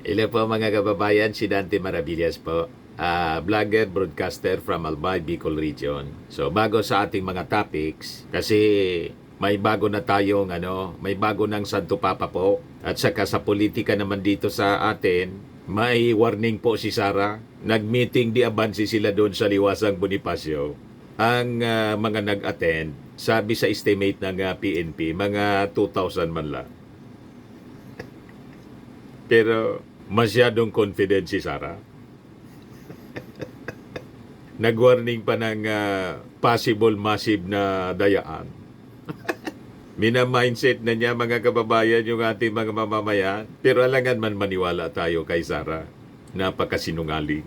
Hello po mga kababayan, si Dante Maravillas po. Vlogger, broadcaster from Albay, Bicol Region. So bago sa ating mga topics, kasi may bago na tayong may bago ng Santo Papa po. At saka sa politika naman dito sa atin, may warning po si Sara. Nag-meeting di abansi sila doon sa Liwasang Bonifacio. Ang mga nag-attend, sabi sa estimate ng PNP, mga 2,000 man lang. Pero masyadong confident si Sara. Nag-warning pa ng possible massive na dayaan. Mina-mindset na niya mga kababayan yung ating mga mamamayan. Pero alangan man maniwala tayo kay Sara. Napakasinungaling.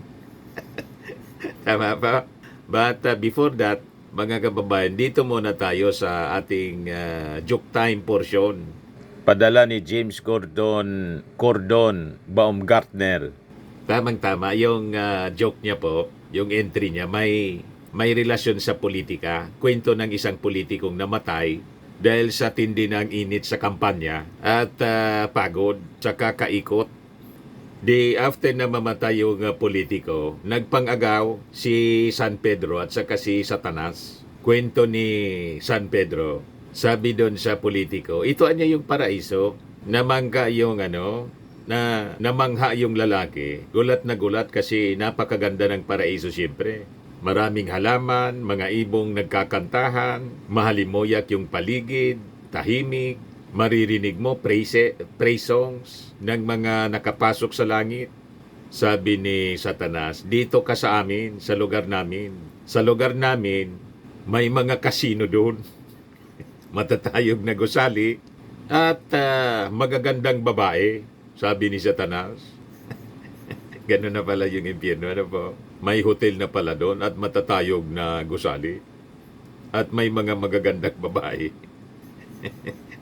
Tama pa? But before that, mga kababayan, dito muna tayo sa ating joke time portion. Padala ni James Cordon Baumgartner. Tamang-tama, yung joke niya po, yung entry niya, may relasyon sa politika. Kwento ng isang politikong namatay dahil sa tindi ng init sa kampanya at pagod sa kakaikot. Di after na mamatay yung politiko, nagpang-agaw si San Pedro at saka si Satanas. Kwento ni San Pedro, sabi doon sa politiko, ito anya yung paraiso, namangga yung namangha yung lalaki. Gulat na gulat kasi napakaganda ng paraiso siyempre. Maraming halaman, mga ibong nagkakantahan, mahalimoyak yung paligid, tahimik, maririnig mo praise songs ng mga nakapasok sa langit. Sabi ni Satanas, dito ka sa amin, sa lugar namin. Sa lugar namin, may mga kasino doon. Matatayog na gusali at magagandang babae, sabi ni Satanas. Ganun na pala yung impyerno. Ano po? May hotel na pala doon at matatayog na gusali. At may mga magagandang babae.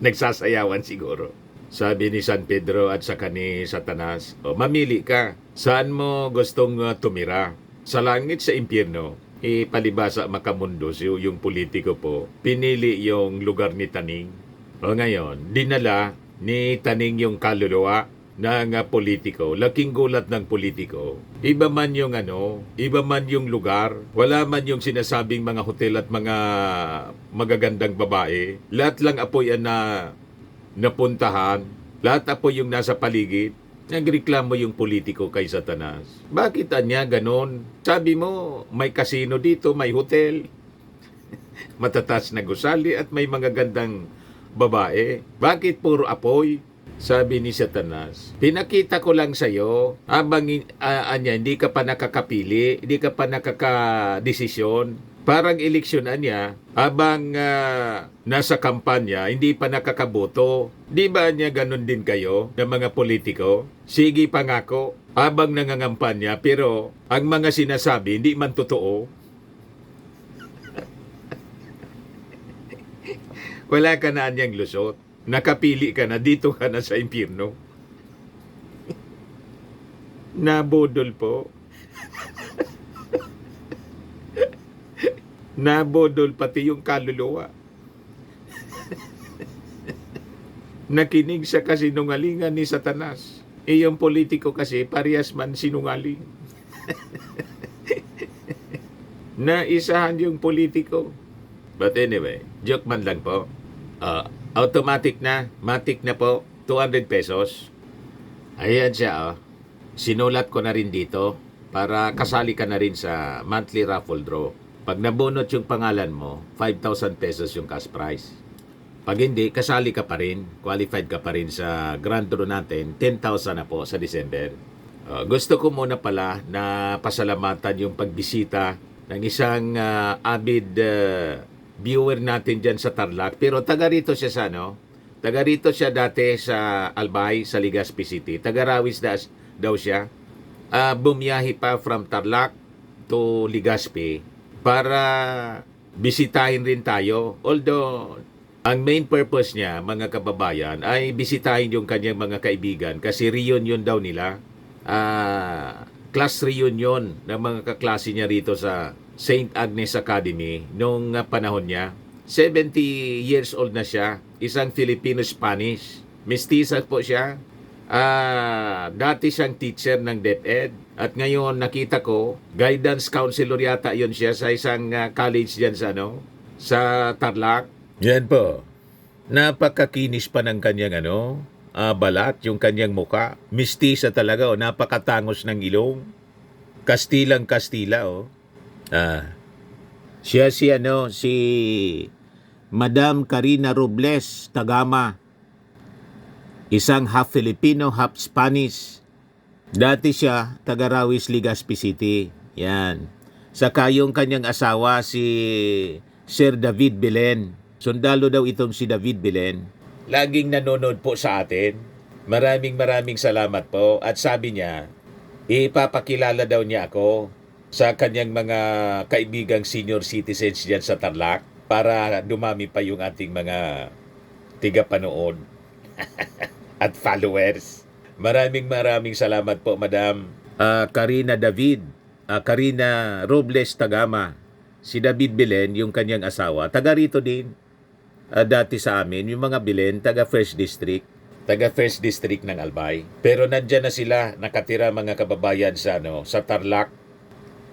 Nagsasayawan siguro. Sabi ni San Pedro at saka ni Satanas, mamili ka. Saan mo gustong tumira? Sa langit, sa impyerno? Palibasa makamundos yung politiko po, pinili yung lugar ni Taning. O ngayon, dinala ni Taning yung kaluluwa ng politiko. Laking gulat ng politiko. Iba man yung lugar, wala man yung sinasabing mga hotel at mga magagandang babae. Lahat lang apoy na napuntahan, lahat apoy yung nasa paligid. Nagreklamo yung politiko kay Satanas. Bakit anya ganon? Sabi mo, may kasino dito, may hotel. Matatas na gusali at may mga gandang babae. Bakit puro apoy? Sabi ni Satanas, pinakita ko lang sa'yo, habang hindi ka pa nakakapili, hindi ka pa nakakadesisyon. Parang eleksyonan niya, habang nasa kampanya, hindi pa nakakaboto. Di ba niya ganun din kayo ng mga politiko? Sige pangako, habang nangangampanya, pero ang mga sinasabi, hindi man totoo. Wala ka na anyang lusot. Nakapili ka na, dito ka na sa impyerno. Nabodol po. Nabodol pati yung kaluluwa. Nakinig sa kasinungalingan ni Satanas. Yung politiko kasi parehas man sinungaling. Naisahan yung politiko. But anyway, joke man lang po. Matic na po, 200 pesos. Ayan siya, sinulat ko na rin dito para kasali ka na rin sa monthly raffle draw. Pag nabunot yung pangalan mo, 5,000 pesos yung cash prize. Pag hindi, kasali ka pa rin, qualified ka pa rin sa grand draw natin, 10,000 na po sa December. Gusto ko muna pala na pasalamatan yung pagbisita ng isang avid viewer natin dyan sa Tarlac. Pero taga rito siya taga rito siya dati sa Albay, sa Legazpi City. Taga Rawis daw siya. Bumiyahi pa from Tarlac to Legazpi para bisitahin rin tayo. Although, ang main purpose niya, mga kababayan, ay bisitahin yung kanyang mga kaibigan kasi reunion daw nila. Class reunion ng mga kaklase niya rito sa St. Agnes Academy nung panahon niya. 70 years old na siya, isang Filipino-Spanish. Mestiza po siya. Dati siyang teacher ng DepEd at ngayon nakita ko, guidance counselor yata yun siya sa isang college diyan sa sa Tarlac. Yan po. Napakakinis pa ng kanyang balat, yung kanyang muka. Mistisa talaga, napakatangos ng ilong. Kastilang Kastila, Siya si Madam Karina Robles Tagama. Isang half Filipino, half Spanish. Dati siya taga Rawis, Legazpi City. Yan. Saka yung kanyang asawa si Sir David Belen. Sundalo daw itong si David Belen. Laging nanonood po sa atin. Maraming salamat po. At sabi niya, ipapakilala daw niya ako sa kanyang mga kaibigang senior citizens diyan sa Tarlac para dumami pa yung ating mga tigapanood at followers. Maraming salamat po, Madam Karina Robles Tagama. Si David Belen, yung kanyang asawa, taga rito din. Dati sa amin, yung mga Belen, taga First District ng Albay. Pero nandyan na sila, nakatira mga kababayan sa Tarlac.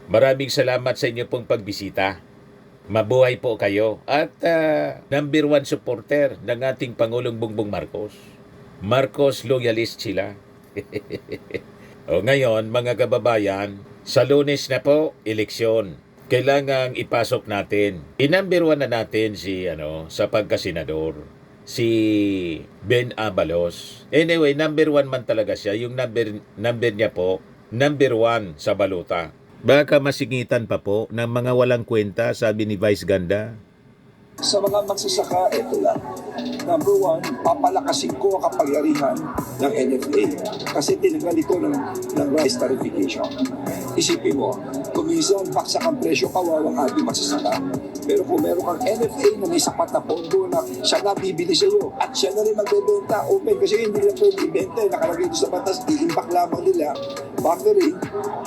Maraming salamat sa inyo pong pagbisita. Mabuhay po kayo. At number 1 supporter ng ating Pangulong Bongbong Marcos. Marcos loyalist sila. Ngayon, mga kababayan, sa Lunes na po, eleksyon. Kailangang ipasok natin. I-number 1 na natin sa pagkasenador. Si Ben Abalos. Anyway, number 1 man talaga siya. Yung number niya po, number 1 sa baluta. Baka masingitan pa po ng mga walang kwenta, sabi ni Vice Ganda. Sa mga magsasaka, ito lang. Number 1, papalakasin ko ang kapangyarihan ng NFA kasi tinanggal ito ng rice tariffication. Isipin mo, kung minsan baksak ang presyo, kawawang ating magsasaka. Pero kung meron kang NFA na may sapat na pondo na siya na bibili sa iyo at siya na rin magbebenta open kasi hindi lang pwede ibenta, nakalagay ito sa batas, i-impact lamang nila buffering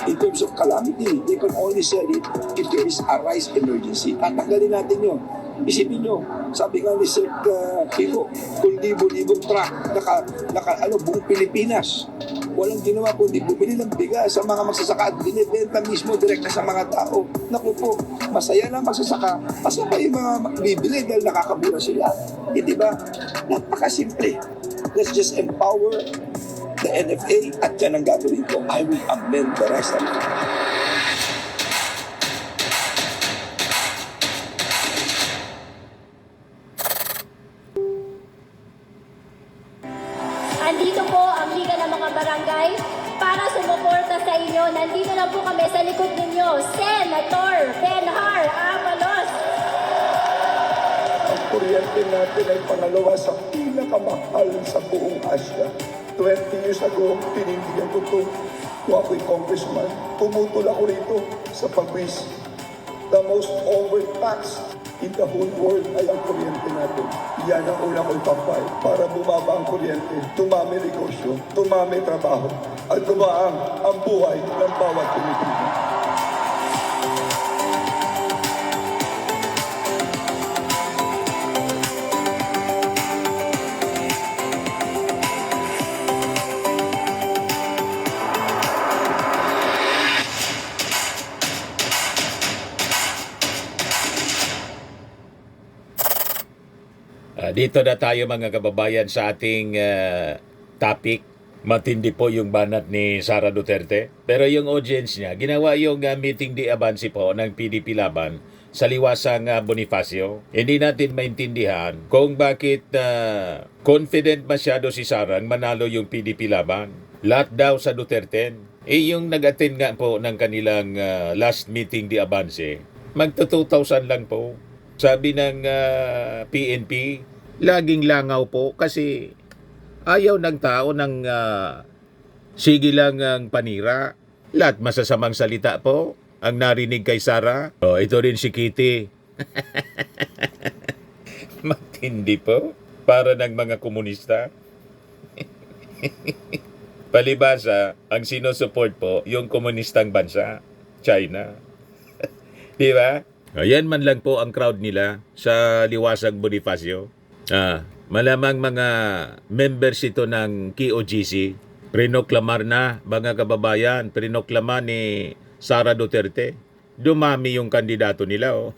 in terms of calamity. They can only sell it if there is a rice emergency. Tatanggalin natin yun. Isipin nyo, sabi nga ni Sir Pico, kung libo-libong truck, buong Pilipinas, walang ginawa kundi bumili ng bigas sa mga magsasaka at binibenta mismo direkta sa mga tao. Naku po, masaya na magsasaka, masaya yung mga bibili dahil nakakabura sila. Hindi ba? Napakasimple. Let's just empower the NFA at yan ang gagawin ko. I will amend the rest of it. Andito po ang Liga ng mga Barangay para sumuporta sa inyo. Nandito na po kami sa likod ninyo, Senator Benhar Abalos. Ang kuryente natin ay pangalawa sa pinakamahal sa buong Asia. 20 years ago, pinindigan ko ito kung ako'y congressman. Pumutol ako rito sa pagwis. The most overtaxed in the whole world ay ang kuryente natin. Yan ang una kong tampay para bumaba ang kuryente, tumami negosyo, tumami trabaho, at gumaang ang buhay ng bawat Pilipino. Dito na tayo mga kababayan sa ating topic. Matindi po yung banat ni Sara Duterte. Pero yung audience niya, ginawa yung meeting di avance po ng PDP Laban sa liwasang Bonifacio. Hindi natin maintindihan kung bakit confident masyado si Sarang manalo yung PDP Laban. Lahat daw sa Duterte. Yung nag-attend nga po ng kanilang last meeting di avance, magto 2,000 lang po. Sabi ng PNP, laging langaw po kasi ayaw ng tao ng sige lang ang panira. Lahat masasamang salita po ang narinig kay Sara. Ito rin si Kitty. Matindi po. Para ng mga komunista. Palibasa, ang sinusupport po yung komunistang bansa, China. Di ba? Ayan man lang po ang crowd nila sa liwasang Bonifacio. Malamang mga members ito ng KOGC Prinoklamar na, mga kababayan, prinoklamar ni Sara Duterte. Dumami yung kandidato nila, oh.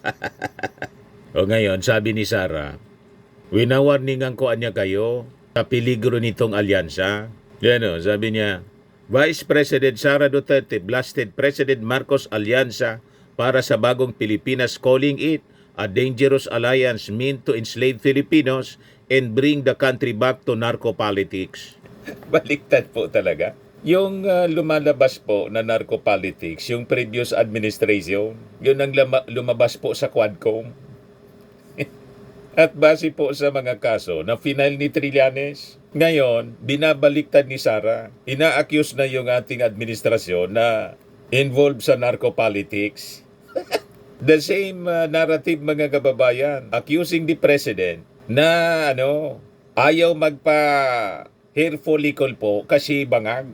O ngayon, sabi ni Sara, winawarningan ko anya kayo sa peligro nitong alyansa. Yan, oh, sabi niya, Vice President Sara Duterte blasted President Marcos alyansa para sa bagong Pilipinas, calling it a dangerous alliance meant to enslave Filipinos and bring the country back to narco-politics. Baliktad po talaga. Yung lumalabas po na narco-politics, yung previous administration, yun ang lumabas po sa Quadcom. At base po sa mga kaso na final ni Trillanes, ngayon, binabaliktad ni Sara. Ina-accuse na yung ating administrasyon na involved sa narco-politics. The same narrative, mga kababayan, accusing the president na ayaw magpa hair follicle po kasi bangag.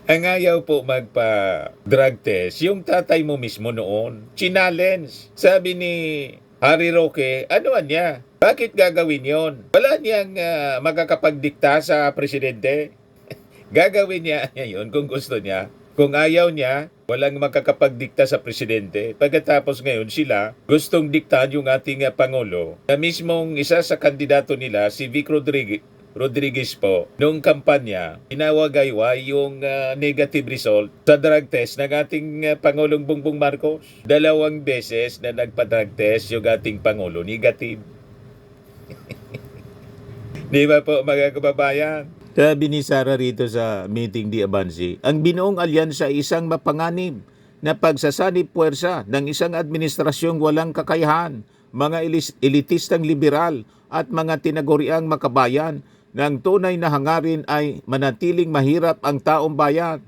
Ang ayaw po magpa-drug test, yung tatay mo mismo noon, challenge. Sabi ni Harry Roque, ano niya? Bakit gagawin yon? Wala niyang makakapagdikta sa presidente. Gagawin niya yun kung gusto niya. Kung ayaw niya, walang makakapagdikta sa presidente. Pagkatapos ngayon sila, gustong diktahan yung ating Pangulo. Na mismong isa sa kandidato nila, si Vic Rodriguez po, noong kampanya, inawagayway yung negative result sa drug test ng ating Pangulong Bongbong Marcos. 2 beses na nagpa-drug test yung ating Pangulo, negative. Di ba po, mga kababayan? Sabi ni Sara rito sa meeting di Abansi, ang binuong alyansa ay isang mapanganib na pagsasanib puwersa ng isang administrasyong walang kakayahan, mga elitistang liberal at mga tinaguriang makabayan na ang tunay na hangarin ay manatiling mahirap ang taong bayan.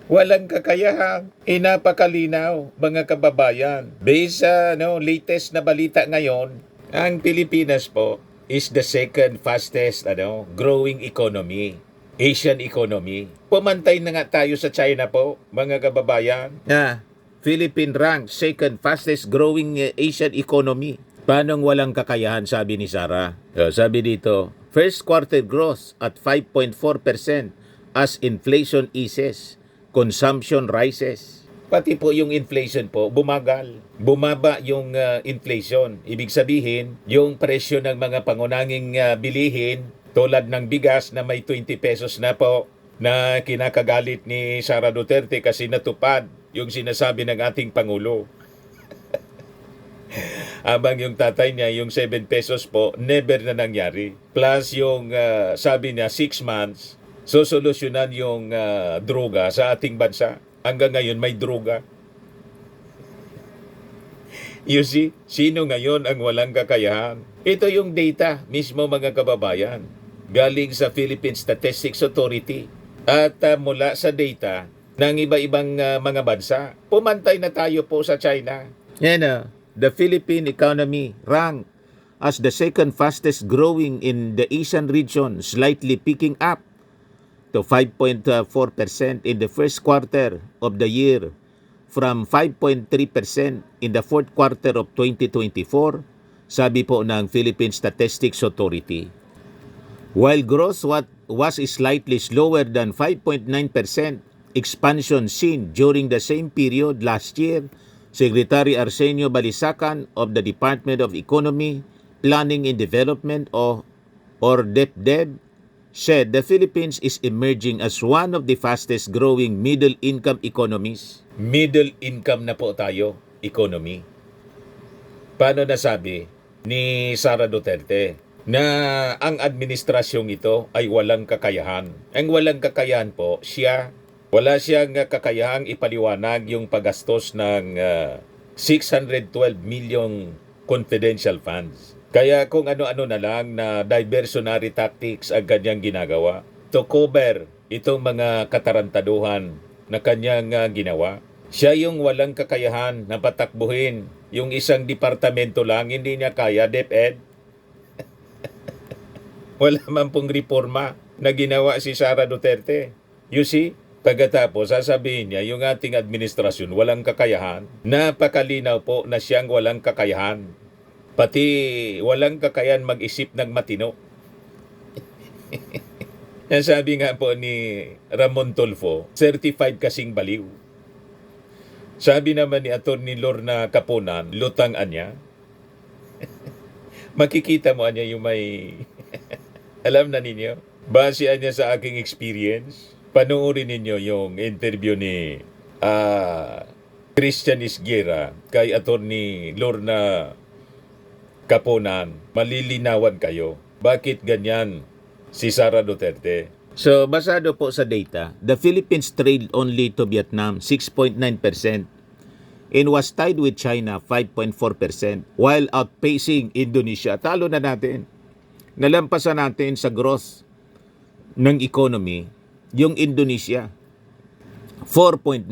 Walang kakayahan. Inapakalinaw, mga kababayan. Based sa latest na balita ngayon, ang Pilipinas po is the second fastest growing economy, Asian economy. Pumantay na nga tayo sa China po, mga kababayan. Philippine rank second fastest growing Asian economy. Paano walang kakayahan, sabi ni Sara? Sabi dito, first quarter growth at 5.4% as inflation eases, consumption rises. Pati po yung inflation po, bumagal. Bumaba yung inflation. Ibig sabihin, yung presyo ng mga pangunahing bilihin, tulad ng bigas na may 20 pesos na po, na kinakagalit ni Sara Duterte kasi natupad yung sinasabi ng ating Pangulo. Abang yung tatay niya, yung 7 pesos po, never na nangyari. Plus yung sabi niya, 6 months, sosolusyonan yung droga sa ating bansa. Hanggang ngayon may droga. You see, sino ngayon ang walang kakayahan? Ito yung data mismo, mga kababayan. Galing sa Philippine Statistics Authority. At mula sa data ng iba-ibang mga bansa, pumantay na tayo po sa China. Yan the Philippine economy ranked as the second fastest growing in the Asian region, slightly picking up to 5.4% in the first quarter of the year from 5.3% in the fourth quarter of 2024, sabi po ng Philippine Statistics Authority. While growth was slightly slower than 5.9% expansion seen during the same period last year, Secretary Arsenio Balisacan of the Department of Economy, Planning and Development or DepDev said the Philippines is emerging as one of the fastest growing middle-income economies. Middle-income na po tayo, economy. Paano nasabi ni Sara Duterte na ang administrasyong ito ay walang kakayahan? Ang walang kakayahan po, wala siyang kakayahang ipaliwanag yung paggastos ng 612 million confidential funds. Kaya kung ano-ano na lang na diversionary tactics ang kanyang ginagawa to cover itong mga katarantaduhan na kanyang ginawa. Siya yung walang kakayahan na patakbuhin yung isang departamento lang, hindi niya kaya, DepEd. Wala man pong reforma na ginawa si Sara Duterte. You see? Pagkatapos, sasabihin niya, yung ating administrasyon walang kakayahan. Napakalinaw po na siyang walang kakayahan. Pati walang kakayahan mag-isip ng matino. Yan sabi nga po ni Ramon Tulfo, certified kasing baliw. Sabi naman ni Atty. Lorna Caponan, lutang anya. Makikita mo anya yung may... Alam na ninyo? Base anya sa aking experience, panoorin ninyo yung interview ni Christian Isguera kay Atty. Lorna Caponan. Malilinawan kayo. Bakit ganyan si Sara Duterte? So, basado po sa data, the Philippines trailed only to Vietnam 6.9% and was tied with China 5.4% while outpacing Indonesia. Talo na natin. Nalampasan natin sa growth ng economy yung Indonesia 4.9%,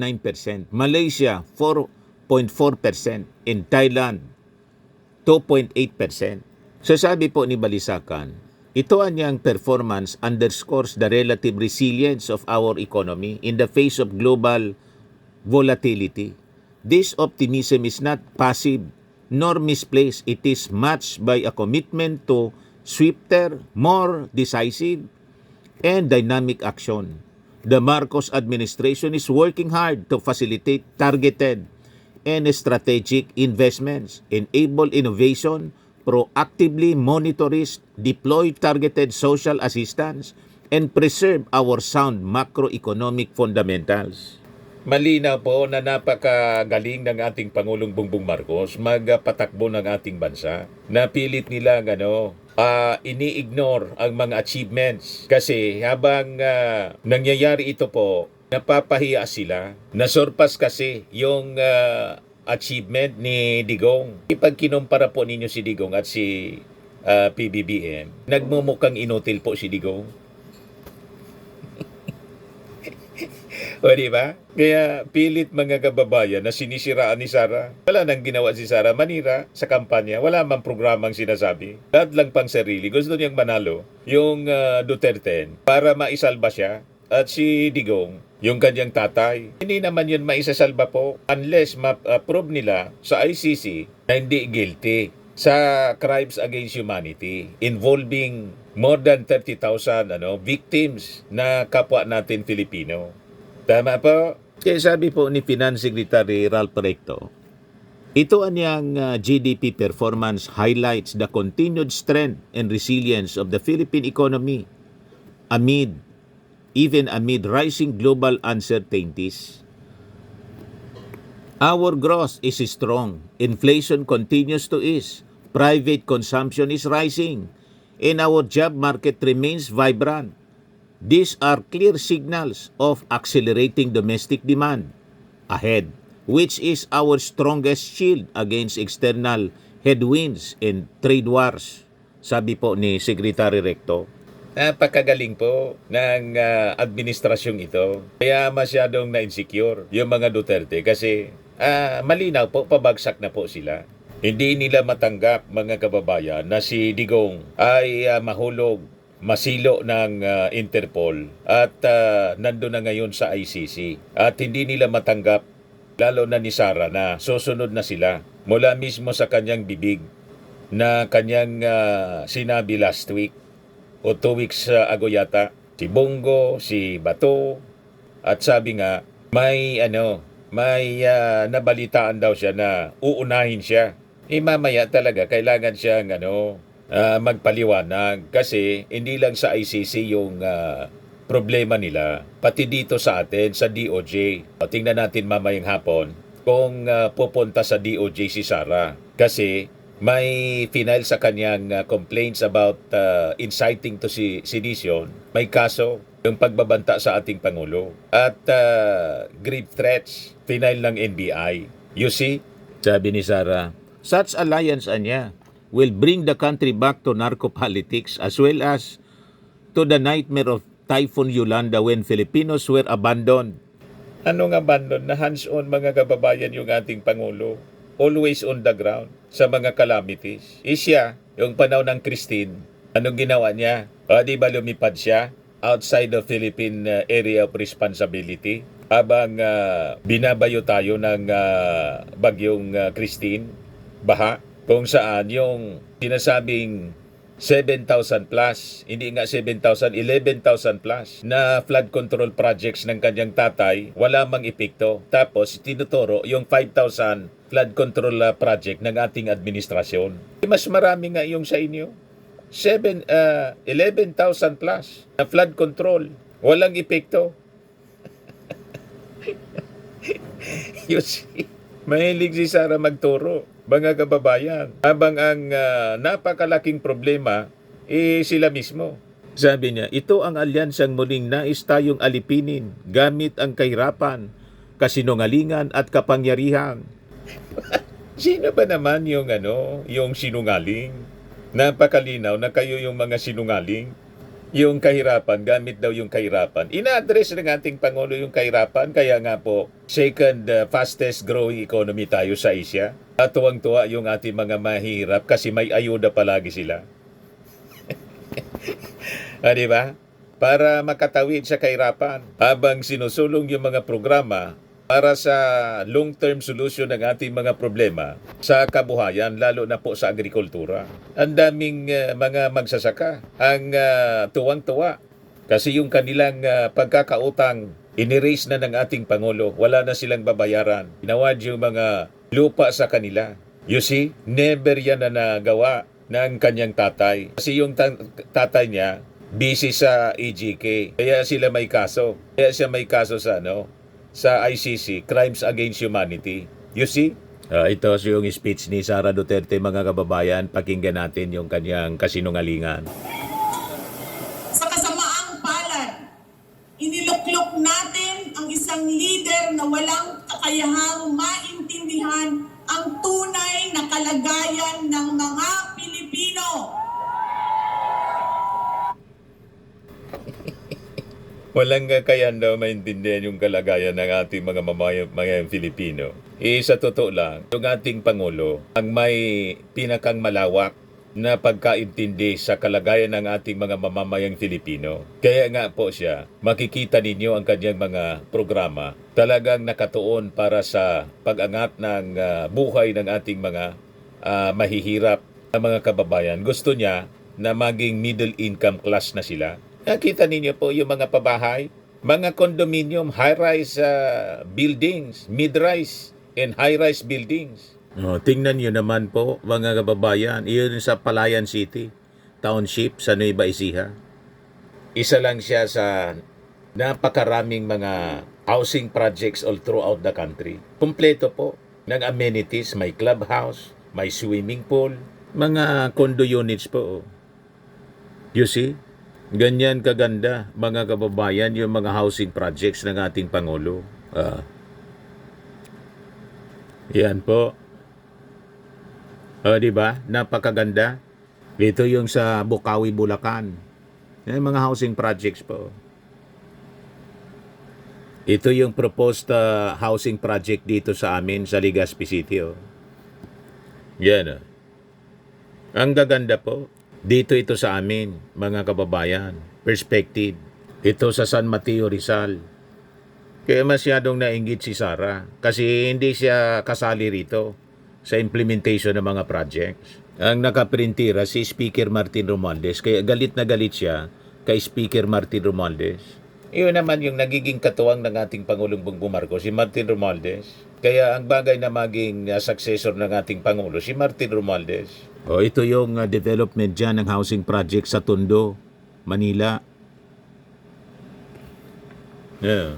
Malaysia 4.4%, in Thailand 2.8%. So sabi po ni Balisacan, ito anyang performance underscores the relative resilience of our economy in the face of global volatility. This optimism is not passive nor misplaced. It is matched by a commitment to swifter, more decisive, and dynamic action. The Marcos administration is working hard to facilitate targeted and strategic investments, enable innovation, proactively monitors, deploy targeted social assistance, and preserve our sound macroeconomic fundamentals. Malinaw po na napakagaling ng ating Pangulong Bongbong Marcos magpatakbo ng ating bansa. Napilit nila ini-ignore ang mga achievements kasi habang nangyayari ito po, napapahiya sila. Nasurpas kasi yung achievement ni Digong. Ipag kinumpara po ninyo si Digong at si PBBM, nagmumukhang inutil po si Digong. O diba? Kaya pilit mga kababayan na sinisiraan ni Sara. Wala nang ginawa si Sara, manira sa kampanya. Wala mang programang sinasabi. Lahat lang pang sarili. Gusto niyang manalo yung Duterte para maisalba siya. At si Digong, yung kanyang tatay. Hindi naman yun maisasalba po unless ma-prove nila sa ICC na hindi guilty sa crimes against humanity involving more than 30,000 victims na kapwa natin Filipino. Tama po? Kaya sabi po ni Finance Secretary Ralph Recto, ito anyang GDP performance highlights the continued strength and resilience of the Philippine economy even amid rising global uncertainties. Our growth is strong, inflation continues to ease, private consumption is rising, and our job market remains vibrant. These are clear signals of accelerating domestic demand ahead, which is our strongest shield against external headwinds and trade wars, sabi po ni Secretary Recto. Napakagaling po ng administrasyong ito. Kaya masyadong na-insecure yung mga Duterte kasi malinaw po, pabagsak na po sila. Hindi nila matanggap, mga kababayan, na si Digong ay mahulog, masilo ng Interpol at nandun na ngayon sa ICC. At hindi nila matanggap, lalo na ni Sara, na susunod na sila mula mismo sa kanyang bibig na kanyang sinabi last week o 2 weeks ago yata, si Bongo, si Bato, at sabi nga may nabalitaan daw siya na uunahin siya. Mamaya talaga kailangan siyang magpaliwanag kasi hindi lang sa ICC yung problema nila, pati dito sa atin sa DOJ. Tingnan natin mamayang hapon kung pupunta sa DOJ si Sara kasi may final sa kanyang complaints about inciting to sedition. May kaso yung pagbabanta sa ating Pangulo at grave threats final ng NBI. You see, sabi ni Sara, such alliance anya will bring the country back to narco-politics as well as to the nightmare of Typhoon Yolanda when Filipinos were abandoned. Anong abandoned? Na hands-on, mga kababayan, yung ating Pangulo. Always on the ground sa mga calamities. Siya, yung panahon ng Christine, anong ginawa niya? Di ba lumipad siya outside the Philippine area of responsibility habang binabayo tayo ng bagyong Christine, baha? Kung saan yung sinasabing 7,000 plus, hindi nga 7,000, 11,000 plus na flood control projects ng kanyang tatay, wala mang epekto. Tapos tinuturo yung 5,000 flood control project ng ating administrasyon. Mas marami nga yung sa inyo. 11,000 plus na flood control, walang epekto. You see, mahilig si Sara magturo, mga kababayan. Habang ang napakalaking problema, sila mismo. Sabi niya, ito ang alyansang muling nais tayong alipinin gamit ang kahirapan, kasinungalingan at kapangyarihan. Sino ba naman yung sinungaling? Napakalinaw na kayo yung mga sinungaling. Yung kahirapan, gamit daw yung kahirapan. Ina-address ng ating Pangulo yung kahirapan, kaya nga po, second fastest growing economy tayo sa Asia. At tuwang-tuwa yung ating mga mahirap kasi may ayuda palagi sila. Di ba? Para makatawid sa kahirapan, habang sinusulong yung mga programa para sa long-term solution ng ating mga problema sa kabuhayan, lalo na po sa agrikultura. Ang daming mga magsasaka ang tuwang-tuwa kasi yung kanilang pagkakautang inirace na ng ating Pangulo. Wala na silang babayaran. Inawad yung mga lupa sa kanila. You see, never yan na nagawa ng kanyang tatay. Kasi yung tatay niya, busy sa EJK. Kaya sila may kaso. Kaya siya may kaso sa ICC, Crimes Against Humanity. You see? Ito yung speech ni Sara Duterte, mga kababayan. Pakinggan natin yung kanyang kasinungalingan. Sa kasamaang palad, iniluklok natin ang isang leader na walang kakayahang maintindihan ang tunay na kalagayan ng mga Pilipino. Walang kakayahan daw maintindihan yung kalagayan ng ating mga mamayang Filipino. Sa totoo lang, yung ating Pangulo ang may pinakang malawak na pagkaintindi sa kalagayan ng ating mga mamamayang Filipino. Kaya nga po siya, makikita ninyo ang kanyang mga programa talagang nakatuon para sa pag-angat ng buhay ng ating mga mahihirap na mga kababayan. Gusto niya na maging middle income class na sila. Nakita ninyo po yung mga pabahay, mga condominium, high-rise buildings, mid-rise and high-rise buildings. Tingnan nyo naman po, mga kababayan, iyon sa Palayan City, Township sa Nueva Ecija. Isa lang siya sa napakaraming mga housing projects all throughout the country. Kumpleto po ng amenities, may clubhouse, may swimming pool, mga condo units po. You see? Ganyan kaganda, mga kababayan, yung mga housing projects ng ating Pangulo. Yan po. Di ba? Napakaganda. Ito yung sa Bukawi, Bulacan. Yan, mga housing projects po. Ito yung proposed housing project dito sa amin sa Legazpi City. Yan. Ang gaganda po. Dito ito sa amin, mga kababayan. Perspective. Ito sa San Mateo, Rizal. Kaya masyadong nainggit si Sara kasi hindi siya kasali rito sa implementation ng mga projects. Ang nakaprintira si Speaker Martin Romualdez, kaya galit na galit siya kay Speaker Martin Romualdez. Iyon naman yung nagiging katuwang ng ating Pangulong Bongbong Marcos, si Martin Romualdez. Kaya ang bagay na maging successor ng ating Pangulo, si Martin Romualdez. Ito yung development dyan ng housing project sa Tondo, Manila. Yeah.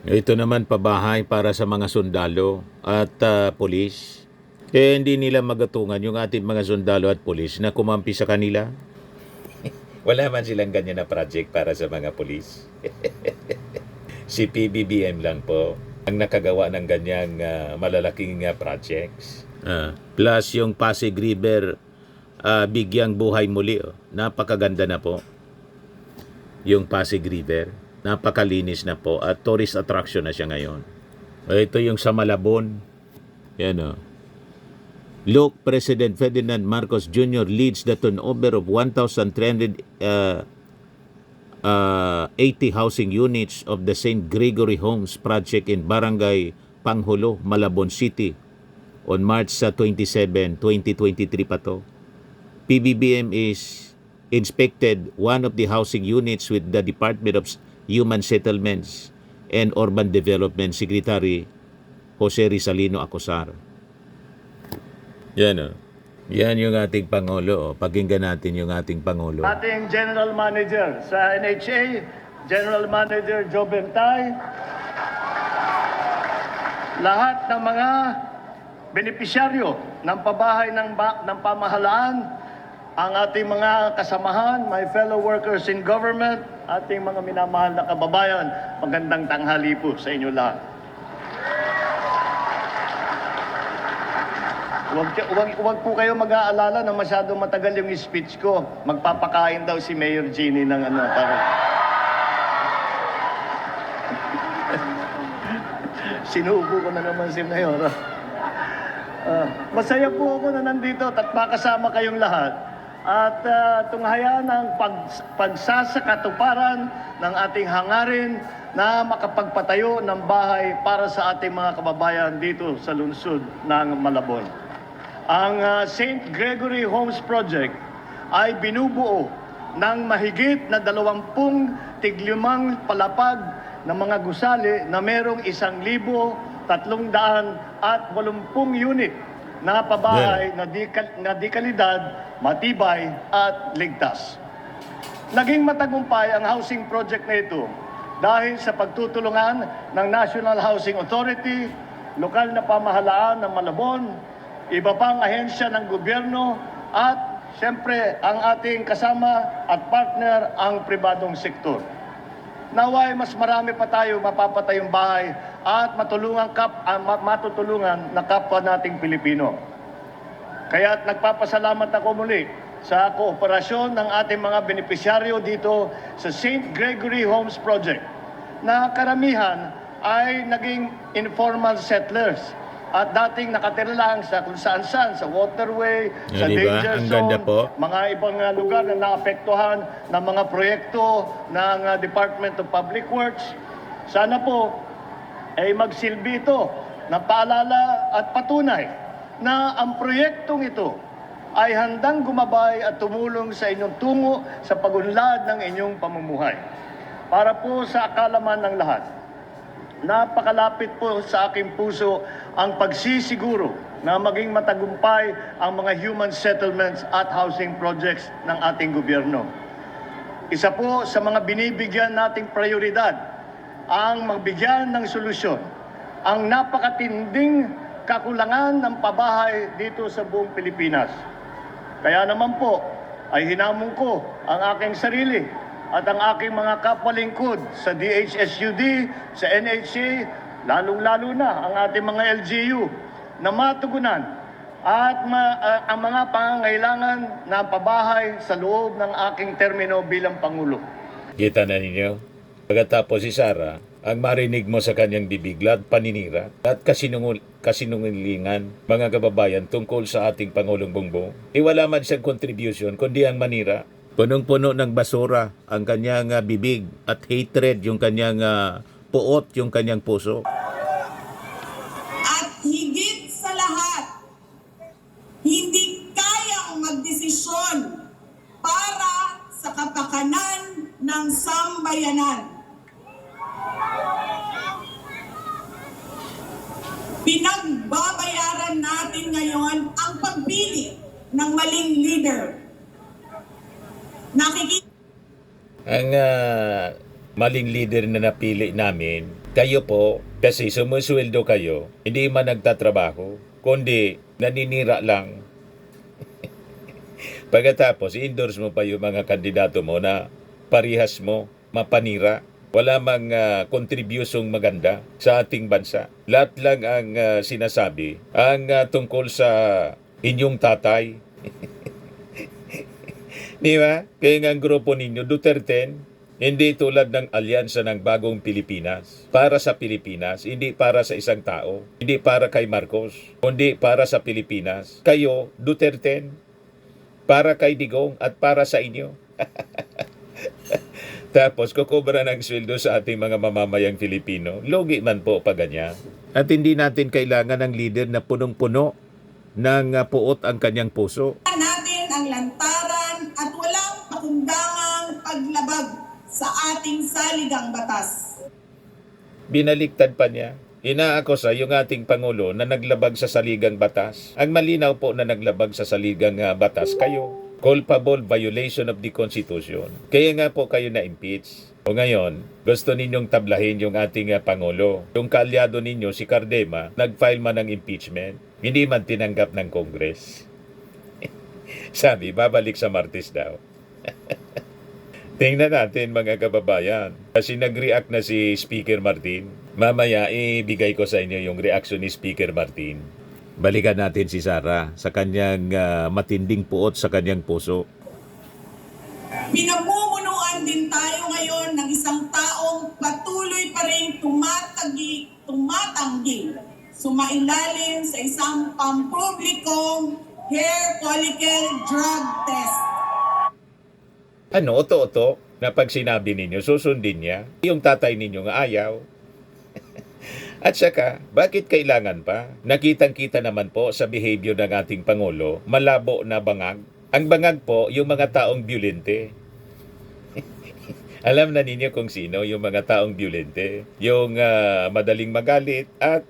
Ito naman pabahay para sa mga sundalo at polis. Kaya hindi nila magatungan yung ating mga sundalo at polis na kumampi sa kanila. Wala man silang ganyan na project para sa mga polis. Si PBBM lang po ang nakagawa ng ganyang malalaking projects. Plus yung Pasig River bigyang buhay muli. Napakaganda na po. Yung Pasig River. Napakalinis na po at tourist attraction na siya ngayon. Ito yung sa Malabon. Yan Look, President Ferdinand Marcos Jr. leads the turnover of 1,380 housing units of the St. Gregory Homes Project in Barangay Panghulo, Malabon City on March 27, 2023 pa to. PBBM is inspected one of the housing units with the Department of Human Settlements and Urban Development Secretary Jose Rizalino Acosar. Yan o. Yan yung ating Pangulo. Pakinggan natin yung ating Pangulo. Ating General Manager sa NHA, General Manager Joe Bentay, lahat ng mga benepisyaryo ng pabahay ng pamahalaan, ang ating mga kasamahan, my fellow workers in government, ating mga minamahal na kababayan, magandang tanghali po sa inyo lahat. Huwag po kayo mag-aalala na masyadong matagal yung speech ko. Magpapakain daw si Mayor Jeannie ng ano. Sinubo ko na naman si Mayor. Masaya po ako na nandito at makasama kayong lahat. At tunghayaan ang pagsasakatuparan ng ating hangarin na makapagpatayo ng bahay para sa ating mga kababayan dito sa lungsod ng Malabon. Ang St. Gregory Homes Project ay binubuo ng mahigit na 20 tiglimang palapag ng mga gusali na merong 1,380 unit na pabahay na di kalidad, matibay at ligtas. Naging matagumpay ang housing project na ito dahil sa pagtutulungan ng National Housing Authority, lokal na pamahalaan ng Malabon, iba pang ahensya ng gobyerno at siyempre ang ating kasama at partner ang pribadong sektor. Naway mas marami pa tayo mapapatayong bahay at matutulungan na kapwa nating Pilipino. Kaya't nagpapasalamat ako muli sa kooperasyon ng ating mga benepisyaryo dito sa St. Gregory Homes Project na karamihan ay naging informal settlers at dating nakatira lang sa kung saan-saan, sa waterway, sa Diba? danger Ang ganda zone, po. mga ibang lugar na naapektuhan ng mga proyekto ng Department of Public Works. Sana po ay magsilbi ito na paalala at patunay na ang proyektong ito ay handang gumabay at tumulong sa inyong tungo sa pagunlad ng inyong pamumuhay. Para po sa akalaman ng lahat, napakalapit po sa aking puso ang pagsisiguro na maging matagumpay ang mga human settlements at housing projects ng ating gobyerno. Isa po sa mga binibigyan nating prioridad ang magbigyan ng solusyon ang napakatinding kakulangan ng pabahay dito sa buong Pilipinas. Kaya naman po ay hinamon ko ang aking sarili at ang aking mga kapwalingkod sa DHSUD, sa NHA, lalong-lalo na ang ating mga LGU na matugunan at ang mga pangangailangan na pabahay sa loob ng aking termino bilang Pangulo. Kita na ninyo? Pagkatapos si Sara, ang marinig mo sa kanyang bibig, lahat paninira at kasinungalingan, mga kababayan, tungkol sa ating Pangulong Bongbong. Wala man siyang contribution, kundi ang manira. Punong-puno ng basura ang kanyang bibig at hatred yung kanyang puot, yung kanyang puso. At higit sa lahat, hindi kayang magdesisyon para sa kapakanan ng sambayanan. Pinagbabayaran natin ngayon ang pagpili ng maling leader. Ang maling leader na napili namin, kayo po, kasi sumusweldo kayo, hindi man nagtatrabaho, kundi naninira lang. Pagkatapos, endorse mo pa yung mga kandidato mo na parihas mo, mapanira. Wala mang kontribusyong maganda sa ating bansa. Lahat lang ang sinasabi, ang tungkol sa inyong tatay. Di ba? Kaya nga ang grupo ninyo, Duterte, hindi tulad ng alyansa ng bagong Pilipinas. Para sa Pilipinas, hindi para sa isang tao. Hindi para kay Marcos, kundi para sa Pilipinas. Kayo, Duterte, para kay Digong at para sa inyo. Tapos, kukubra ng sweldo sa ating mga mamamayang Filipino. Logi man po pa ganyan. At hindi natin kailangan ng leader na punong-puno ng puot ang kanyang puso. Natin ang lantaw handundangang paglabag sa ating saligang batas. Binaliktad pa niya. Inaakusa yung ating Pangulo na naglabag sa saligang batas. Ang malinaw po na naglabag sa saligang batas kayo. Culpable violation of the Constitution. Kaya nga po kayo na-impeach. O ngayon, gusto ninyong tablahin yung ating Pangulo. Yung kaalyado ninyo, si Cardema, nag-file man ng impeachment. Hindi man tinanggap ng Congress. Sabi, babalik sa Martes daw. Tingnan natin mga kababayan. Kasi nag-react na si Speaker Martin. Mamaya ibigay ko sa inyo yung reaction ni Speaker Martin. Balikan natin si Sara sa kanyang matinding puot sa kanyang puso. Pinamumunuan din tayo ngayon ng isang taong patuloy pa rin tumatanggi, sumailalim sa isang pampublikong hair follicle drug test. Ano, oto-oto, na pag sinabi ninyo, susundin niya. Yung tatay ninyo nga ayaw. At saka, bakit kailangan pa? Nakitang-kita naman po sa behavior ng ating Pangulo, malabo na bangag. Ang bangag po, yung mga taong violente. Alam na ninyo kung sino yung mga taong violente. Yung madaling magalit at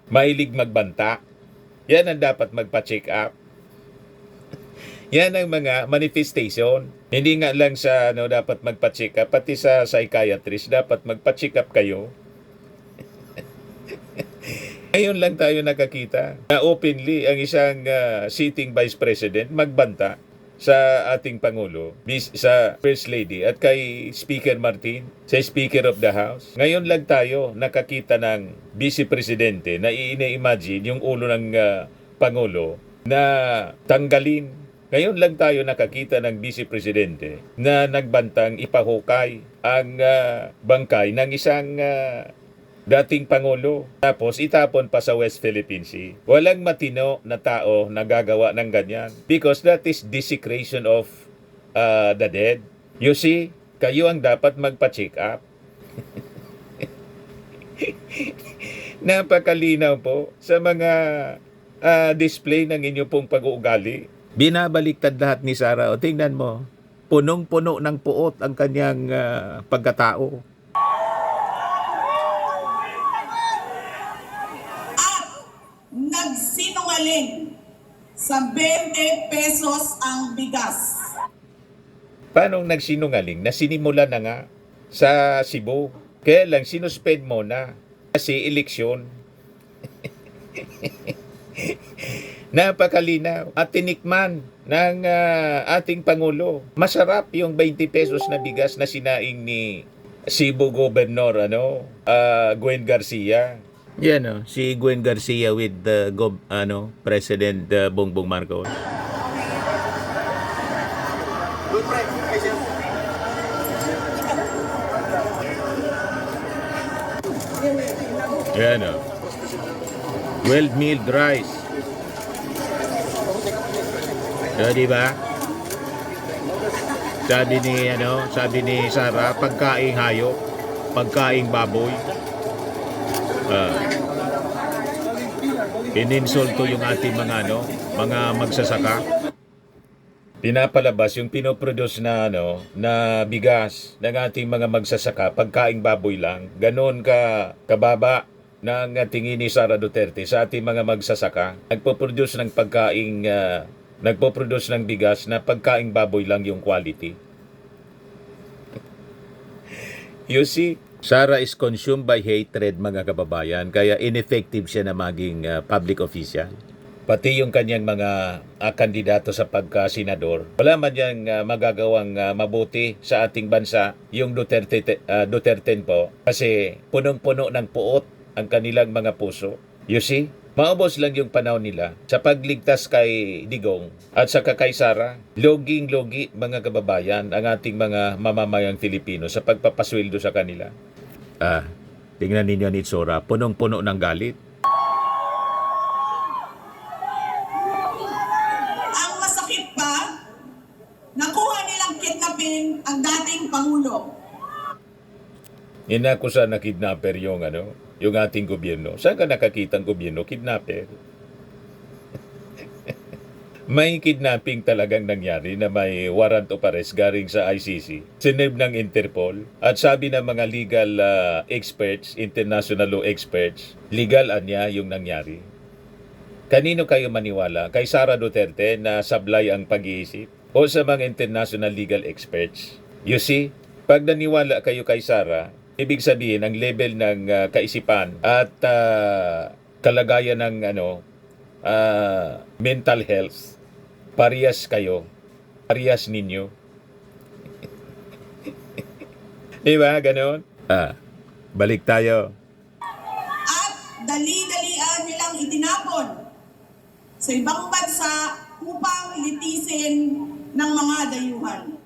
mahilig magbanta. Yan ang dapat magpa-check up. Yan ang mga manifestation. Hindi nga lang sa dapat magpa-check up, pati sa psychiatrist dapat magpa-check up kayo. Ngayon lang tayo nakakita na openly ang isang sitting vice president magbanta sa ating Pangulo, sa First Lady at kay Speaker Martin, sa Speaker of the House. Ngayon lang tayo nakakita ng Vice Presidente na i-imagine yung ulo ng Pangulo na tanggalin. Ngayon lang tayo nakakita ng Vice Presidente na nagbantang ipahukay ang bangkay ng isang dating Pangulo. Tapos itapon pa sa West Philippine Sea. Walang matino na tao na gagawa ng ganyan. Because that is desecration of the dead. You see, kayo ang dapat magpa-check up. Napakalinaw po sa mga display ng inyo pong pag-uugali. Binabaliktad lahat ni Sara. O tingnan mo, punong-puno ng puot ang kanyang pagkatao. Nagsinungaling sa 20 pesos ang bigas. Paano nagsinungaling? Nasinimula na nga sa Cebu. Kaya lang sinuspend mo na kasi eleksyon. Napakalinaw at tinikman ng ating Pangulo. Masarap yung 20 pesos na bigas na sinaing ni Cebu Governor Gwen Garcia. Yan si Gwen Garcia with President Bongbong Marcos. Yan well-milled rice. So, di ba? Sabi ni Sara, pagkaing hayop, pagkaing baboy. Ininsulto yung ating mga magsasaka. Pinapalabas yung pinoproduce na bigas ng ating mga magsasaka, pagkaing baboy lang. Ganon kababa ng tingin ni Sara Duterte sa ating mga magsasaka. Nagpo-produce ng bigas na pagkaing baboy lang yung quality. You see, Sara is consumed by hatred, mga kababayan, kaya ineffective siya na maging public official. Pati yung kanyang mga kandidato sa pagka-senador, wala man yang magagawang mabuti sa ating bansa, yung Duterte po, kasi punong-puno ng puot ang kanilang mga puso. You see, maubos lang yung panahon nila sa pagligtas kay Digong at saka kay Sara. Loging-logi, mga kababayan, ang ating mga mamamayang Filipino sa pagpapasweldo sa kanila. Tingnan ninyo ni Sora, punong-puno ng galit. Ang masakit pa, nakuha nilang kidnapin ang dating Pangulo. Inakusa na kidnapper yung ating gobyerno. Saan ka nakakita ang gobyerno? Kidnapper. May kidnapping talagang nangyari na may warrant of arrest galing sa ICC, sinirb ng Interpol, at sabi ng mga legal experts, international law experts, legal anya yung nangyari. Kanino kayo maniwala? Kay Sara Duterte na sablay ang pag-iisip? O sa mga international legal experts? You see, pag naniwala kayo kay Sara, ibig sabihin ang level ng kaisipan at kalagayan ng mental health, parehas kayo, parehas ninyo. Diba? Ganon? Balik tayo. At dali-dalian nilang itinapon sa ibang bansa upang litisin ng mga dayuhan.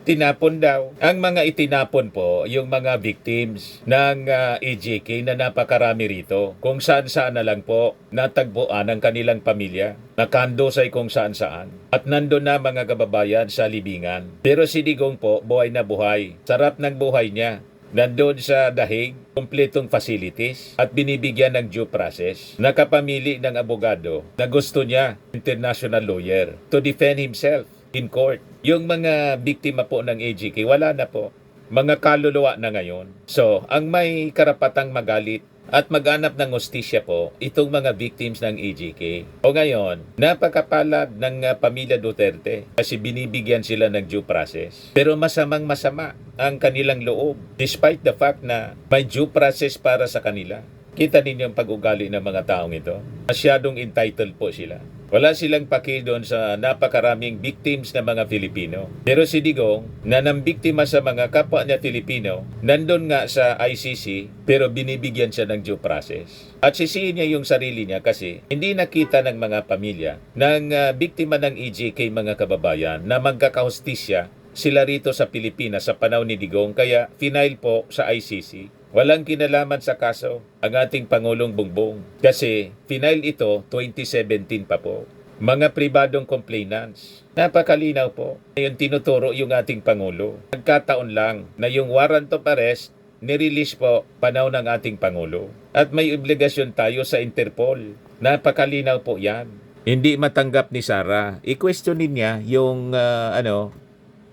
Tinapon daw. Ang mga itinapon po, yung mga victims ng EJK na napakarami rito. Kung saan-saan na lang po natagpuan ang kanilang pamilya. Nakandosay kung saan-saan. At nandun na mga kababayan sa libingan. Pero si Digong po, buhay na buhay. Sarap ng buhay niya. Nandun sa dahig, kumpletong facilities at binibigyan ng due process. Nakapamili ng abogado na gusto niya, international lawyer, to defend himself in court. Yung mga biktima po ng EJK, wala na po. Mga kaluluwa na ngayon. So, ang may karapatang magalit at maghanap ng hustisya po, itong mga victims ng EJK. O ngayon, napakapalad ng pamilya Duterte kasi binibigyan sila ng due process. Pero masamang masama ang kanilang loob despite the fact na may due process para sa kanila. Kita ninyo ang pag-ugali ng mga taong ito. Masyadong entitled po sila. Wala silang paki doon sa napakaraming victims na mga Filipino. Pero si Digong, na nambiktima sa mga kapwa niya Filipino, nandun nga sa ICC, pero binibigyan siya ng due process. At sisihin niya yung sarili niya kasi hindi nakita ng mga pamilya ng biktima ng EJK, mga kababayan, na magkakahustisya sila rito sa Pilipinas sa panahon ni Digong, kaya final po sa ICC. Walang kinalaman sa kaso ang ating Pangulong Bongbong kasi final ito 2017 pa po. Mga pribadong complainants. Napakalinaw po. Ngayon tinuturo yung ating Pangulo. Nagkataon lang na yung warrant of arrest nirelease po panahon ng ating Pangulo. At may obligasyon tayo sa Interpol. Napakalinaw po yan. Hindi matanggap ni Sara. I-questionin niya yung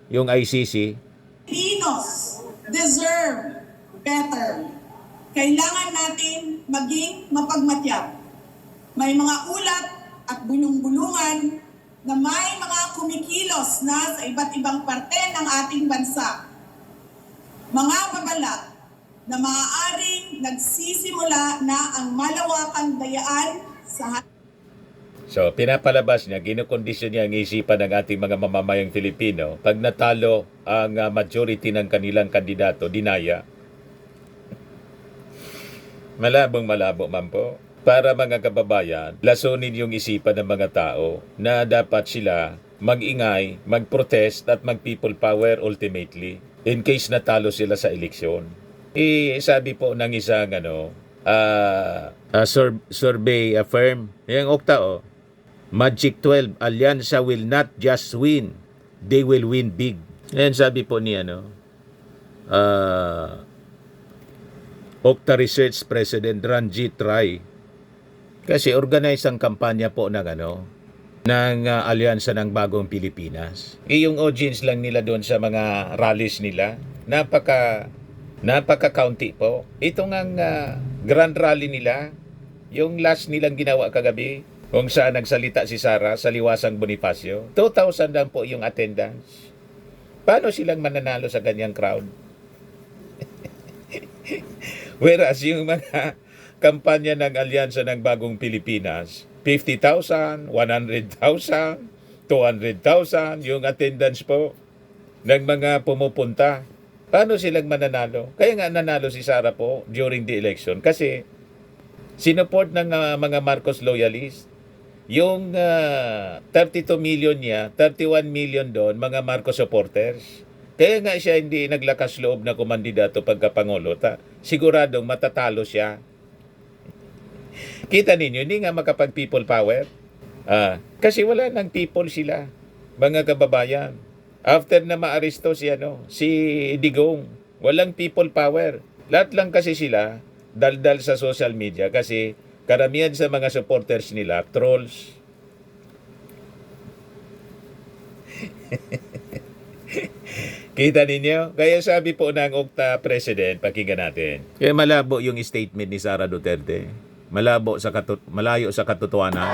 yung ICC. Filipinos deserve better. Kailangan natin maging mapagmatyag. May mga ulat at bulong-bulungan na may mga kumikilos na sa iba't ibang parte ng ating bansa. Mga babala na maaaring nagsisimula na ang malawakang dayaan sa So, pinapalabas niya, ginukondisyon niya ang isipan ng ating mga mamamayang Filipino. Pag natalo ang majority ng kanilang kandidato, dinaya. Malabong-malabo man po. Para mga kababayan, lasunin yung isipan ng mga tao na dapat sila mag-ingay, mag-protest at mag-people power ultimately in case natalo sila sa eleksyon. Sabi po ng isang survey firm, yung Okta, Magic 12, Alyansa will not just win, they will win big. Yan sabi po ni Okta Research President Ranjit Rai. Kasi organize ang kampanya po ng Alyansa ng Bagong Pilipinas. Yung audience lang nila doon sa mga rallies nila, napaka-county po. Ito ang grand rally nila, yung last nilang ginawa kagabi, kung saan nagsalita si Sara sa Liwasang Bonifacio. 2,000 lang po yung attendance. Paano silang mananalo sa ganyang crowd? Whereas yung mga kampanya ng Alyansa ng Bagong Pilipinas, 50,000, 100,000, 200,000 yung attendance po ng mga pumupunta. Paano silang mananalo? Kaya nga nanalo si Sara po during the election kasi sinuport ng mga Marcos loyalists. Yung 32 million niya, 31 million doon, mga Marcos supporters. Kaya nga siya hindi naglakas loob na kumandidato pagkapangulo. Siguradong matatalo siya. Kita ninyo, hindi nga makapag-people power. Kasi wala ng people sila, mga kababayan. After na maaresto si Digong, walang people power. Lahat lang kasi sila daldal sa social media kasi karamihan sa mga supporters nila, trolls. Kita ninyo? Kaya sabi po ng UKTA President, pakinggan natin. Kaya malabo yung statement ni Sara Duterte. Malayo sa katotohanan.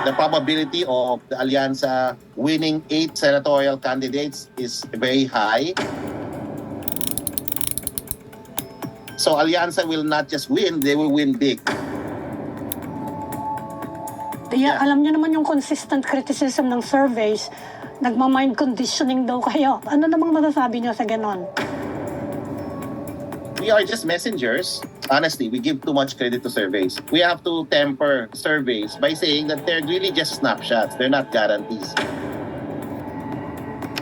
The probability of the Alyansa winning 8 senatorial candidates is very high. So Alyansa will not just win, they will win big. Kaya alam niyo naman yung consistent criticism ng surveys, nagma-mind conditioning daw kayo. Ano namang masasabi niyo sa ganon? We are just messengers. Honestly, we give too much credit to surveys. We have to temper surveys by saying that they're really just snapshots. They're not guarantees.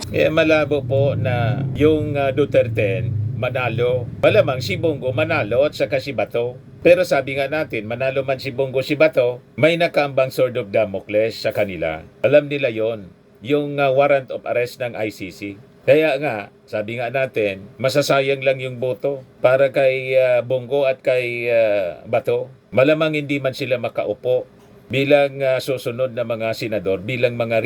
Kaya malabo po na yung Duterte manalo. Malamang si Bongo manalo at saka si Bato. Pero sabi nga natin, manalo man si Bongo si Bato, may nakaambang sword of Damocles sa kanila. Alam nila yon, yung warrant of arrest ng ICC. Kaya nga, sabi nga natin, masasayang lang yung boto para kay Bongo at kay Bato. Malamang hindi man sila makaupo bilang susunod na mga senador, bilang mga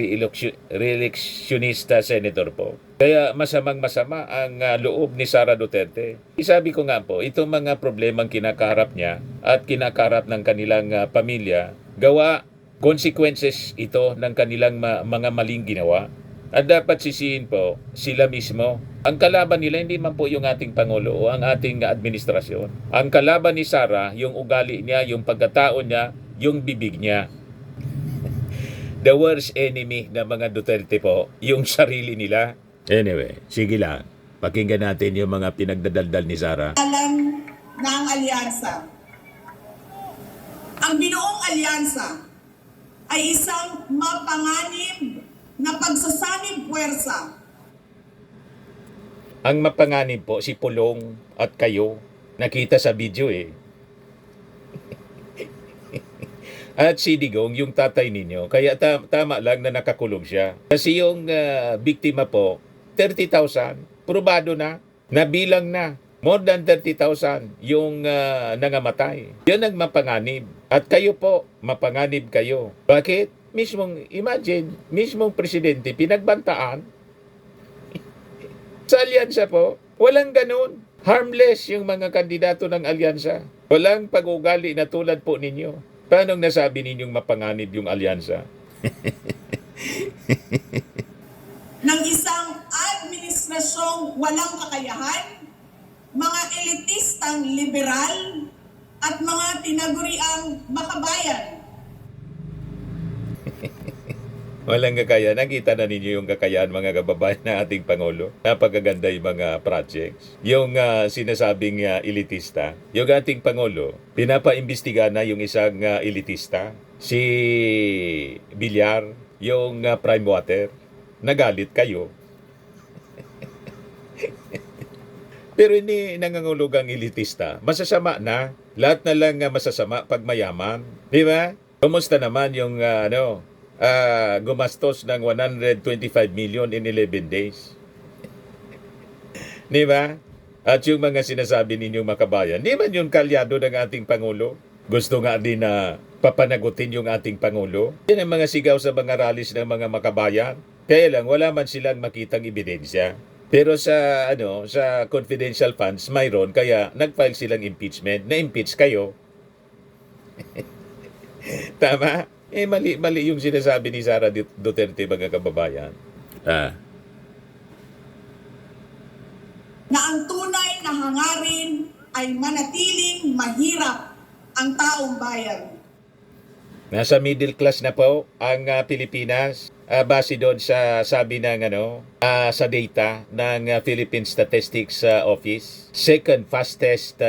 re-electionista senator po. Kaya masamang-masama ang loob ni Sara Duterte. Isabi ko nga po, itong mga problemang kinakaharap niya at kinakaharap ng kanilang pamilya, gawa, consequences ito ng kanilang mga maling ginawa. At dapat sisihin po sila mismo. Ang kalaban nila hindi man po yung ating Pangulo o ang ating administrasyon. Ang kalaban ni Sara, yung ugali niya, yung pagkatao niya, yung bibig niya. The worst enemy ng mga Duterte po, yung sarili nila. Anyway, sige lang. Pakinggan natin yung mga pinagdadaldal ni Sara. Alam ng alyansa. Ang binuong alyansa ay isang mapanganib na pagsasanib puwersa. Ang mapanganib po, si Pulong at kayo. Nakita sa video eh. At si Digong, yung tatay ninyo. Kaya tama lang na nakakulong siya. Kasi yung biktima po, 30,000, probado na, nabilang na. More than 30,000 yung nangamatay. Yan ang mapanganib. At kayo po, mapanganib kayo. Bakit? Mismong presidente, pinagbantaan. Sa alyansa po, walang ganun. Harmless yung mga kandidato ng alyansa. Walang pag-ugali na tulad po ninyo. Paano nasabi ninyong mapanganib yung alyansa? Ng isang administrasyong walang kakayahan, mga elitistang liberal, at mga tinaguriang makabayan. Walang kakayahan. Nakita na ninyo yung kakayahan mga kababayan ng ating Pangulo. Napakaganda yung mga projects. Yung sinasabing elitista. Yung ating Pangulo, pinapaimbestiga na yung isang elitista. Si Villar, yung Prime Water. Nagalit kayo. Pero hindi nangangulugang elitista. Masasama na. Lahat na lang masasama pag mayaman. Di ba? Kumusta naman yung gumastos ng 125 million in 11 days? Di ba? At yung mga sinasabi ninyong makabayan, di man yung kalyado ng ating Pangulo? Gusto nga din na papanagutin yung ating Pangulo? Yan ang mga sigaw sa mga rallies ng mga makabayan. Kaya lang, wala man silang makitang ebidensya. Pero sa confidential funds, mayroon, kaya nag-file silang impeachment. Na-impeach kayo. Tama? Mali yung sinasabi ni Sara Duterte, mga kababayan. Na ang tunay na hangarin ay manatiling mahirap ang taong bayan. Nasa middle class na po ang Pilipinas. Base doon sa sabi ng sa data ng Philippine Statistics Office, second fastest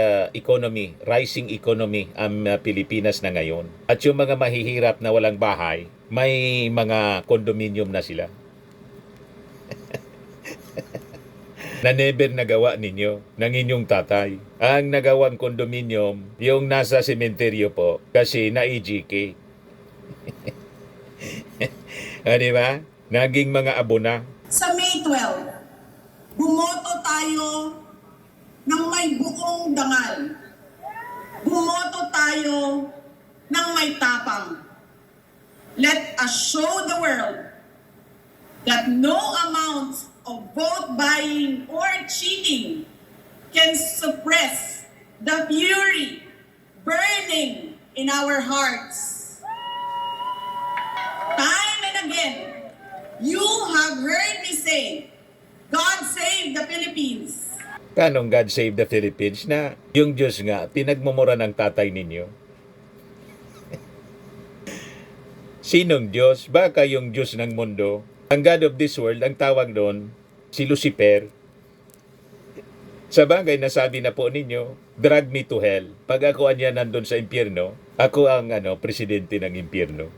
rising economy ang Pilipinas na ngayon. At yung mga mahihirap na walang bahay, may mga condominium na sila. Na never nagawa ninyo ng inyong tatay. Ang nagawang condominium, yung nasa sementeryo po, kasi na-EGK. Di ba? Naging mga abona. Sa May 12, bumoto tayo ng may buong dangal. Bumoto tayo ng may tapang. let us show the world that no amount of vote buying or cheating can suppress the fury burning in our hearts. Time and again, you have heard me say, God save the Philippines. Kanong God Save the Philippines na yung Diyos nga, pinagmumura ng tatay ninyo? Sinong Diyos? Baka yung Diyos ng mundo? Ang God of this world, ang tawag doon, si Lucifer. Sa bagay, nasabi na po ninyo, drag me to hell. Pag ako anya nandun sa impyerno, ako ang presidente ng impyerno.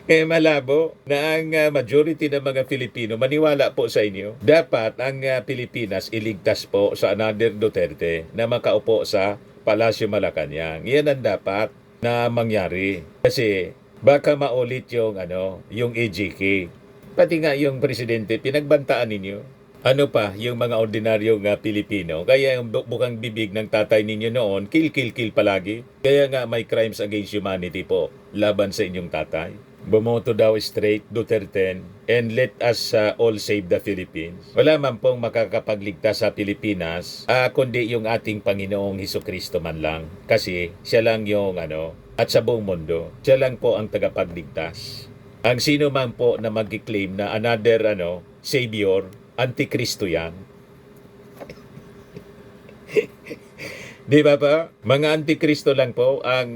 Kaya malabo na ang majority ng mga Filipino maniwala po sa inyo. Dapat ang Pilipinas iligtas po sa another Duterte na makaupo sa Palasyo Malacanang. Yan ang dapat na mangyari. Kasi baka maulit yung yung AGK. Pati nga yung presidente pinagbantaan ninyo. Ano pa, yung mga ordinaryong Pilipino. Kaya yung bukang bibig ng tatay ninyo noon, kill palagi. Kaya nga may crimes against humanity po laban sa inyong tatay. Bumoto daw straight Duterte and let us all save the Philippines. Wala man pong makakapagligtas sa Pilipinas, kundi yung ating Panginoong Hesukristo man lang. Kasi siya lang yung at sa buong mundo, siya lang po ang tagapagligtas. Ang sino man po na mag-claim na another savior, Antikristo yan. Di ba pa? Mga Antikristo lang po ang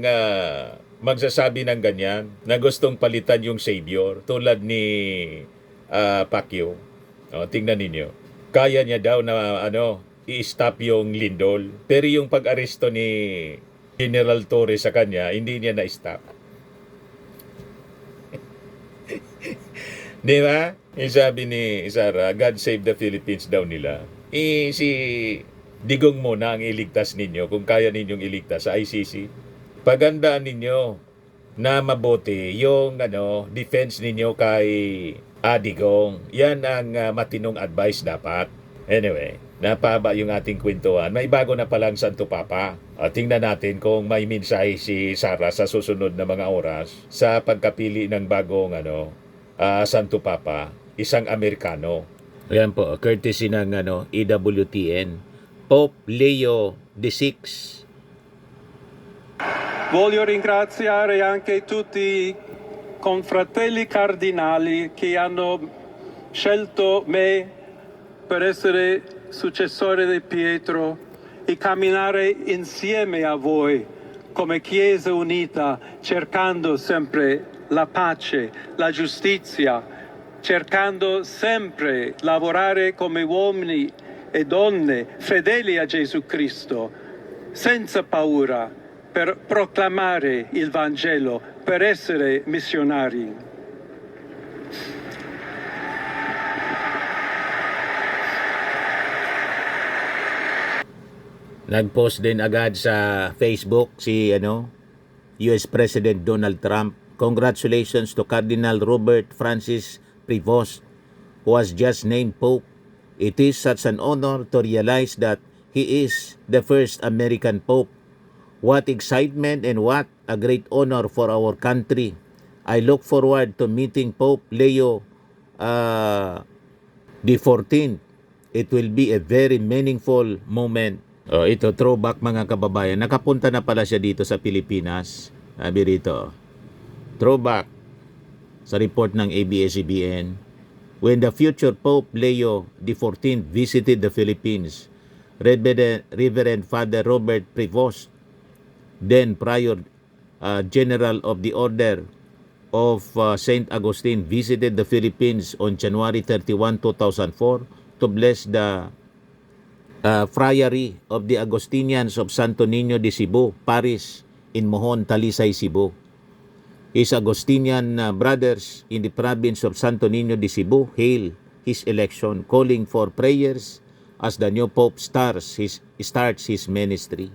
magsasabi ng ganyan na gustong palitan yung Savior tulad ni Pacquiao. Tingnan ninyo. Kaya niya daw na i-stop yung lindol. Pero yung pag-aresto ni General Torres sa kanya, hindi niya na-stop. Di ba? Sabi ni Sara, God save the Philippines daw nila. Si Digong muna ang iligtas ninyo kung kaya ninyong iligtas sa ICC. Pagandaan ninyo na mabuti yung defense ninyo kay Digong. Yan ang matinong advice dapat. Anyway, napaba yung ating kwentuhan. May bago na palang Santo Papa. Tingnan natin kung may mensahe si Sara sa susunod na mga oras sa pagkapili ng bagong Santo Papa, isang Amerikano. Ayan po, courtesy ng EWTN. Pope Leo XVI. Voglio ringraziare anche tutti i confratelli cardinali che hanno scelto me per essere successore di Pietro e camminare insieme a voi come Chiesa unita, cercando sempre la pace, la giustizia, cercando sempre lavorare come uomini e donne fedeli a Gesù Cristo, senza paura, per proclamare il Vangelo, per essere missionari. Nag-post din agad sa Facebook si US President Donald Trump. Congratulations to Cardinal Robert Francis Prevost, who was just named Pope. It is such an honor to realize that he is the first American Pope. What excitement and what a great honor for our country. I look forward to meeting Pope Leo XIV. It will be a very meaningful moment. Ito, throwback mga kababayan. Nakapunta na pala siya dito sa Pilipinas. Sabi rito, throwback sa report ng ABS-CBN. When the future Pope Leo XIV visited the Philippines, Reverend Father Robert Prevost, then Prior General of the Order of St. Augustine, visited the Philippines on January 31, 2004 to bless the Friary of the Agustinians of Santo Niño de Cebu Parish in Mohon, Talisay, Cebu. His Agustinian brothers in the province of Santo Niño de Cebu hail his election, calling for prayers as the new Pope starts his ministry.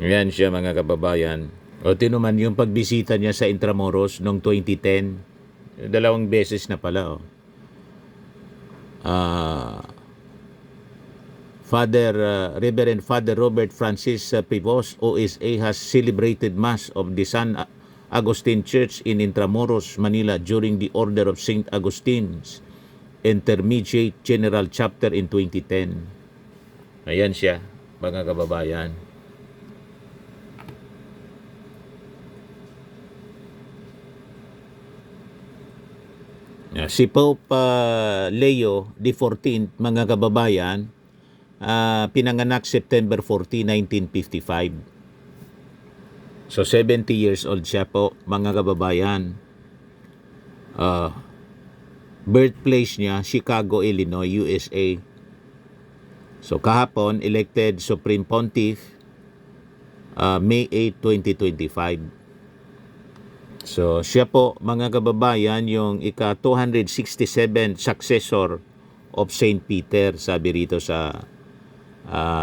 Yan siya mga kababayan. O tinuman yung pagbisita niya sa Intramuros noong 2010. 2 beses na pala. Reverend Father Robert Francis Prevost, OSA, has celebrated Mass of the Son Augustine Church in Intramuros, Manila during the Order of St. Augustine's Intermediate General Chapter in 2010. Ayan siya, mga kababayan. Si Pope Leo XIV, mga kababayan, pinanganak September 14, 1955. So 70 years old siya po, mga kababayan. Birthplace niya, Chicago, Illinois, USA. So kahapon, elected Supreme Pontiff, May 8, 2025. So siya po, mga kababayan, yung ika-267 successor of St. Peter, sabi rito sa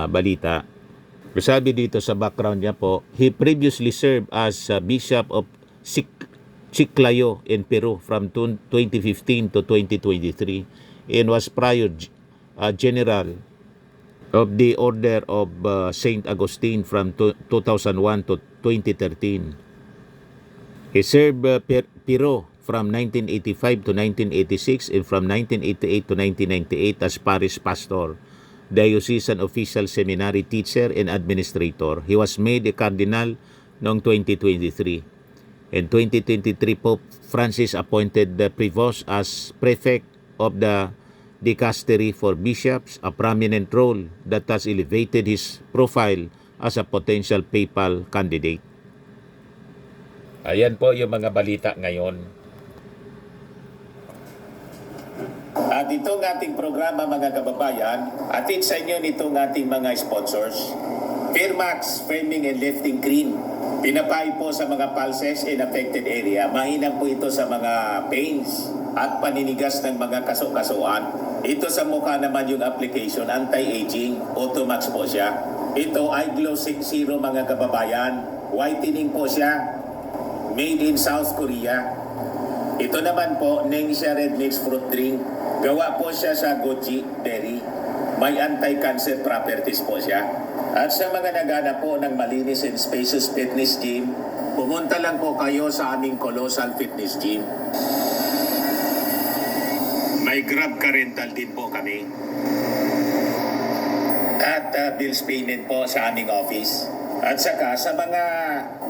balita. Sabi dito sa background niya po, he previously served as Bishop of Chiclayo in Peru from 2015 to 2023 and was prior General of the Order of St. Augustine from 2001 to 2013. He served Peru from 1985 to 1986 and from 1988 to 1998 as parish pastor, diocesan official, seminary teacher, and administrator. He was made a cardinal noong 2023. In 2023, Pope Francis appointed the Prevost as prefect of the dicastery for bishops, a prominent role that has elevated his profile as a potential papal candidate. Ayan po yung mga balita ngayon. At itong ating programa, mga kababayan, atid sa inyo nitong ating mga sponsors. Firmax Firming and Lifting Cream. Pinapay po sa mga pulses in affected area. Mahinang po ito sa mga pains at paninigas ng mga kaso-kasuan. Ito sa mukha naman yung application, anti-aging, Automax po siya. Ito ay Glow 60, mga kababayan. Whitening po siya. Made in South Korea. Ito naman po, Ningxia Red Mix Fruit Drink. Gawa po siya sa goji berry. May anti-cancer properties po siya. At sa mga nagana po ng malinis and spacious fitness gym, pumunta lang po kayo sa aming Colossal Fitness Gym. May Grab ka rental din po kami. At bills payment po sa aming office. At saka sa mga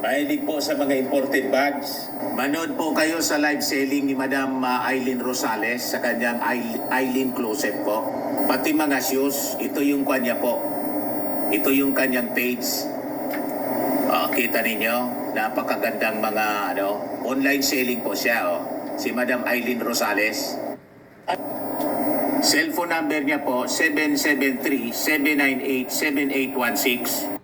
mahilig po sa mga imported bags, manood po kayo sa live selling ni Madam Eileen Rosales sa kanyang Eileen Closet po. Pati mga shoes, ito yung kanya po. Ito yung kanyang page. Kita ninyo, napakagandang mga online selling po siya. Si Madam Eileen Rosales. Cellphone number niya po, 773-798-7816.